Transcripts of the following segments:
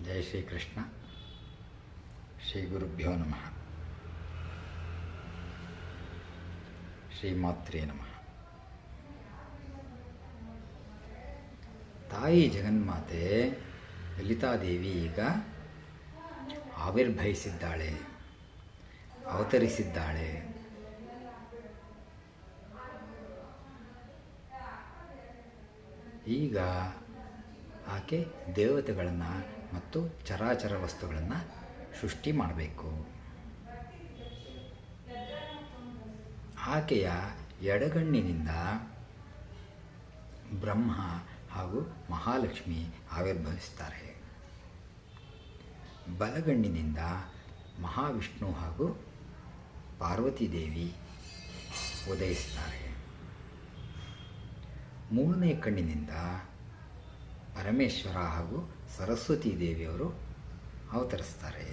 ಜೈ ಶ್ರೀಕೃಷ್ಣ. ಶ್ರೀ ಗುರುಭ್ಯೋ ನಮಃ. ಶ್ರೀಮಾತ್ರೇ ನಮಃ. ತಾಯಿ ಜಗನ್ಮಾತೆ ಲಲಿತಾದೇವಿ ಈಗ ಆವಿರ್ಭವಿಸಿದ್ದಾಳೆ, ಅವತರಿಸಿದ್ದಾಳೆ. ಈಗ ಆಕೆ ದೇವತೆಗಳನ್ನು ಮತ್ತು ಚರಾಚರ ವಸ್ತುಗಳನ್ನು ಸೃಷ್ಟಿ ಮಾಡಬೇಕು. ಆಕೆಯ ಎಡಗಣ್ಣಿನಿಂದ ಬ್ರಹ್ಮ ಹಾಗೂ ಮಹಾಲಕ್ಷ್ಮಿ ಆವಿರ್ಭವಿಸ್ತಾರೆ. ಬಲಗಣ್ಣಿನಿಂದ ಮಹಾವಿಷ್ಣು ಹಾಗೂ ಪಾರ್ವತೀದೇವಿ ಉದಯಿಸ್ತಾರೆ. ಮೂರನೇ ಕಣ್ಣಿನಿಂದ ಪರಮೇಶ್ವರ ಹಾಗೂ ಸರಸ್ವತೀ ದೇವಿಯವರು ಅವತರಿಸ್ತಾರೆ.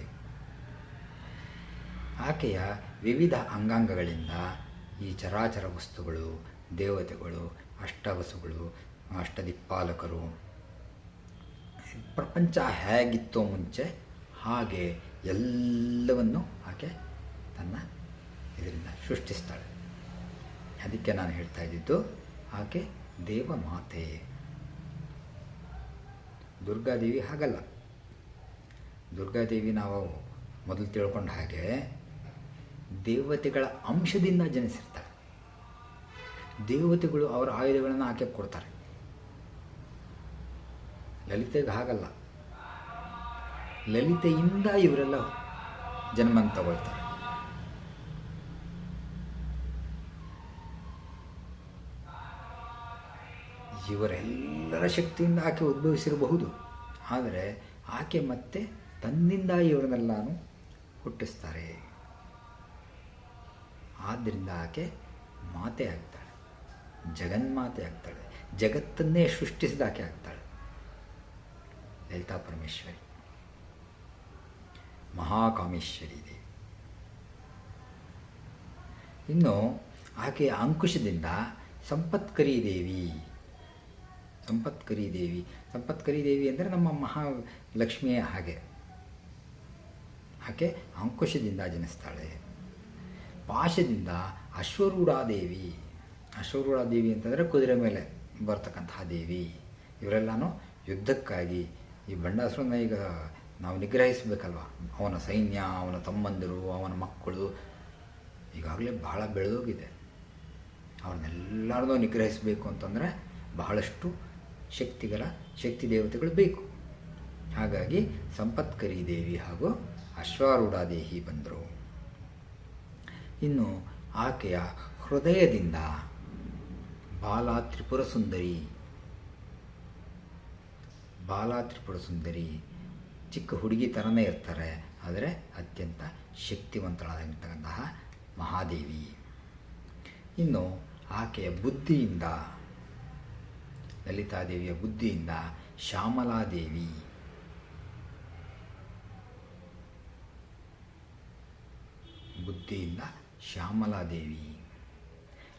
ಆಕೆಯ ವಿವಿಧ ಅಂಗಾಂಗಗಳಿಂದ ಈ ಚರಾಚರ ವಸ್ತುಗಳು, ದೇವತೆಗಳು, ಅಷ್ಟವಸುಗಳು, ಅಷ್ಟದಿಕ್ಪಾಲಕರು, ಪ್ರಪಂಚ ಹೇಗಿತ್ತೋ ಮುಂಚೆ ಹಾಗೆ ಎಲ್ಲವನ್ನು ಆಕೆ ತನ್ನ ಇದರಿಂದ ಸೃಷ್ಟಿಸ್ತಾಳೆ. ಅದಕ್ಕೆ ನಾನು ಹೇಳ್ತಾ ಇದ್ದಿದ್ದು ಆಕೆ ದೇವಮಾತೆ. ದುರ್ಗಾದೇವಿ ಹಾಗಲ್ಲ. ದುರ್ಗಾದೇವಿ ನಾವು ಮೊದಲು ತಿಳ್ಕೊಂಡ ಹಾಗೆ ದೇವತೆಗಳ ಅಂಶದಿಂದ ಜನಿಸಿರ್ತಾಳೆ. ದೇವತೆಗಳು ಅವರ ಆಯುಧಗಳನ್ನು ಆಕೆ ಕೊಡ್ತಾರೆ. ಲಲಿತೆಗೆ ಹಾಗಲ್ಲ. ಲಲಿತೆಯಿಂದ ಇವರೆಲ್ಲ ಜನ್ಮ ತಗೊಳ್ತಾರೆ. ಇವರೆಲ್ಲರ ಶಕ್ತಿಯಿಂದ ಆಕೆ ಉದ್ಭವಿಸಿರಬಹುದು, ಆದರೆ ಆಕೆ ಮತ್ತೆ ತನ್ನಿಂದ ಇವರನ್ನೆಲ್ಲಾನು ಹುಟ್ಟಿಸ್ತಾರೆ. ಆದ್ದರಿಂದ ಆಕೆ ಮಾತೆ ಆಗ್ತಾಳೆ, ಜಗನ್ಮಾತೆ ಆಗ್ತಾಳೆ, ಜಗತ್ತನ್ನೇ ಸೃಷ್ಟಿಸಿದ ಆಕೆ ಆಗ್ತಾಳೆ. ಲಲಿತಾ ಪರಮೇಶ್ವರಿ, ಮಹಾಕಾಮೇಶ್ವರಿ ದೇವಿ. ಇನ್ನು ಆಕೆಯ ಅಂಕುಶದಿಂದ ಸಂಪತ್ಕರಿ ದೇವಿ. ಸಂಪತ್ಕರಿ ದೇವಿ ಅಂದರೆ ನಮ್ಮ ಮಹಾಲಕ್ಷ್ಮಿಯ ಹಾಗೆ. ಆಕೆ ಅಂಕುಶದಿಂದ ಜನಿಸ್ತಾಳೆ. ಪಾಶದಿಂದ ಅಶ್ವರೂಢಾದೇವಿ. ಅಶ್ವರೂಢಾದೇವಿ ಅಂತಂದರೆ ಕುದುರೆ ಮೇಲೆ ಬರ್ತಕ್ಕಂತಹ ದೇವಿ. ಇವರೆಲ್ಲನೂ ಯುದ್ಧಕ್ಕಾಗಿ ಈ ಬಂಡಾಸುರನ ಈಗ ನಾವು ನಿಗ್ರಹಿಸಬೇಕಲ್ವ. ಅವನ ಸೈನ್ಯ, ಅವನ ತಮ್ಮಂದಿರು, ಅವನ ಮಕ್ಕಳು ಈಗಾಗಲೇ ಬಹಳ ಬೆಳೆದೋಗಿದೆ. ಅವ್ರನ್ನೆಲ್ಲರನ್ನೂ ನಿಗ್ರಹಿಸಬೇಕು ಅಂತಂದರೆ ಬಹಳಷ್ಟು ಶಕ್ತಿ ದೇವತೆಗಳು ಬೇಕು. ಹಾಗಾಗಿ ಸಂಪತ್ಕರಿ ದೇವಿ ಹಾಗೂ ಅಶ್ವಾರೂಢಾದೇವಿ ಬಂದರು. ಇನ್ನು ಆಕೆಯ ಹೃದಯದಿಂದ ಬಾಲಾ ತ್ರಿಪುರ ಸುಂದರಿ ಚಿಕ್ಕ ಹುಡುಗಿ ಥರನೇ ಇರ್ತಾರೆ, ಆದರೆ ಅತ್ಯಂತ ಶಕ್ತಿವಂತಳಾಗಿರ್ತಕ್ಕಂತಹ ಮಹಾದೇವಿ. ಇನ್ನು ಆಕೆಯ ಬುದ್ಧಿಯಿಂದ, ಲಲಿತಾದೇವಿಯ ಬುದ್ಧಿಯಿಂದ ಶ್ಯಾಮಲಾದೇವಿ.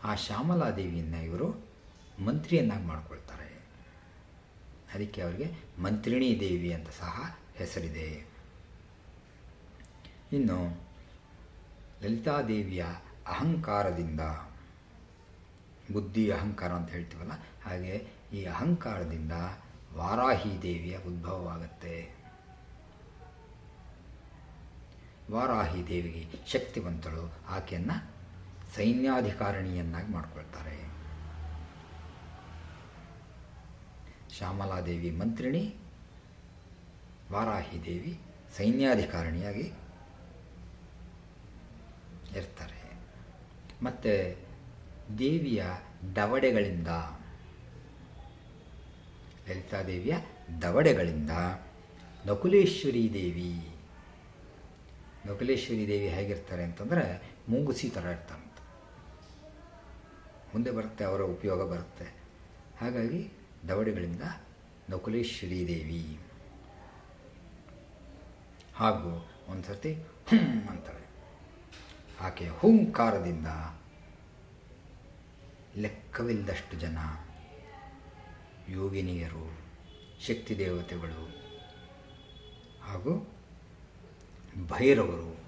ಆ ಶ್ಯಾಮಲಾದೇವಿಯನ್ನು ಇವರು ಮಂತ್ರಿಯನ್ನಾಗಿ ಮಾಡಿಕೊಳ್ತಾರೆ. ಅದಕ್ಕೆ ಅವರಿಗೆ ಮಂತ್ರಿಣೀ ದೇವಿ ಅಂತ ಸಹ ಹೆಸರಿದೆ. ಇನ್ನು ಲಲಿತಾದೇವಿಯ ಅಹಂಕಾರದಿಂದ, ಬುದ್ಧಿ ಅಹಂಕಾರ ಅಂತ ಹೇಳ್ತೀವಲ್ಲ, ಹಾಗೆ ಈ ಅಹಂಕಾರದಿಂದ ವಾರಾಹಿ ದೇವಿಯ ಉದ್ಭವವಾಗುತ್ತೆ. ವಾರಾಹಿ ದೇವಿಗೆ ಶಕ್ತಿವಂತಳು. ಆಕೆಯನ್ನು ಸೈನ್ಯಾಧಿಕಾರಿಣಿಯನ್ನಾಗಿ ಮಾಡಿಕೊಳ್ತಾರೆ. ಶ್ಯಾಮಲಾದೇವಿ ಮಂತ್ರಿಣಿ, ವಾರಾಹಿ ದೇವಿ ಸೈನ್ಯಾಧಿಕಾರಿಣಿಯಾಗಿ ಇರ್ತಾರೆ. ಮತ್ತು ದೇವಿಯ ದವಡೆಗಳಿಂದ, ಲಲಿತಾದೇವಿಯ ದವಡೆಗಳಿಂದ ನಕುಲೇಶ್ವರಿ ದೇವಿ ಹೇಗಿರ್ತಾರೆ ಅಂತಂದರೆ ಮುಂಗುಸಿ ಥರ ಇರ್ತಾರಂತೆ. ಮುಂದೆ ಬರುತ್ತೆ, ಅವರ ಉಪಯೋಗ ಬರುತ್ತೆ. ಹಾಗಾಗಿ ದವಡೆಗಳಿಂದ ನಕುಲೇಶ್ವರಿ ದೇವಿ. ಹಾಗೂ ಒಂದು ಸರ್ತಿ ಅಂತಾಳೆ. ಆಕೆಯ ಹೂಂಕಾರದಿಂದ ಲೆಕ್ಕವಿಲ್ಲದಷ್ಟು ಜನ ಯೋಗಿನಿಯರು, ಶಕ್ತಿ ದೇವತೆಗಳು ಹಾಗೂ ಭೈರವರು,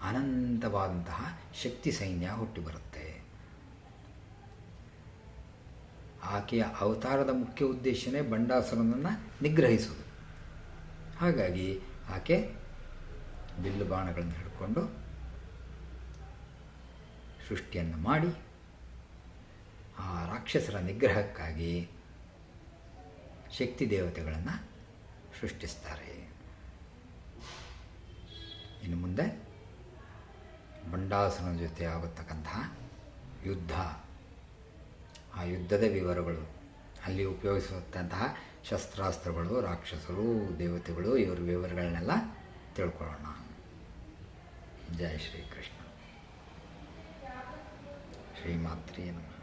ಅನಂತವಾದಂತಹ ಶಕ್ತಿ ಸೈನ್ಯ ಹುಟ್ಟಿ ಬರುತ್ತೆ. ಆಕೆಯ ಅವತಾರದ ಮುಖ್ಯ ಉದ್ದೇಶವೇ ಬಂಡಾಸುರನನ್ನು ನಿಗ್ರಹಿಸುವುದು. ಹಾಗಾಗಿ ಆಕೆ ಬಿಲ್ಲು ಬಾಣಗಳನ್ನು ಹಿಡ್ಕೊಂಡು ಸೃಷ್ಟಿಯನ್ನು ಮಾಡಿ ಆ ರಾಕ್ಷಸರ ನಿಗ್ರಹಕ್ಕಾಗಿ ಶಕ್ತಿ ದೇವತೆಗಳನ್ನು ಸೃಷ್ಟಿಸ್ತಾರೆ. ಇನ್ನು ಮುಂದೆ ಬಂಡಾಸುರನ ಜೊತೆ ಆಗುತ್ತಕ್ಕಂತಹ ಯುದ್ಧ, ಆ ಯುದ್ಧದ ವಿವರಗಳು, ಅಲ್ಲಿ ಉಪಯೋಗಿಸುವಂತಹ ಶಸ್ತ್ರಾಸ್ತ್ರಗಳು, ರಾಕ್ಷಸರು, ದೇವತೆಗಳು, ಇವರ ವಿವರಗಳನ್ನೆಲ್ಲ ತಿಳ್ಕೊಳ್ಳೋಣ. ಜೈ ಶ್ರೀಕೃಷ್ಣ. ಶ್ರೀಮಾತ್ರೇಯ ನಮಃ.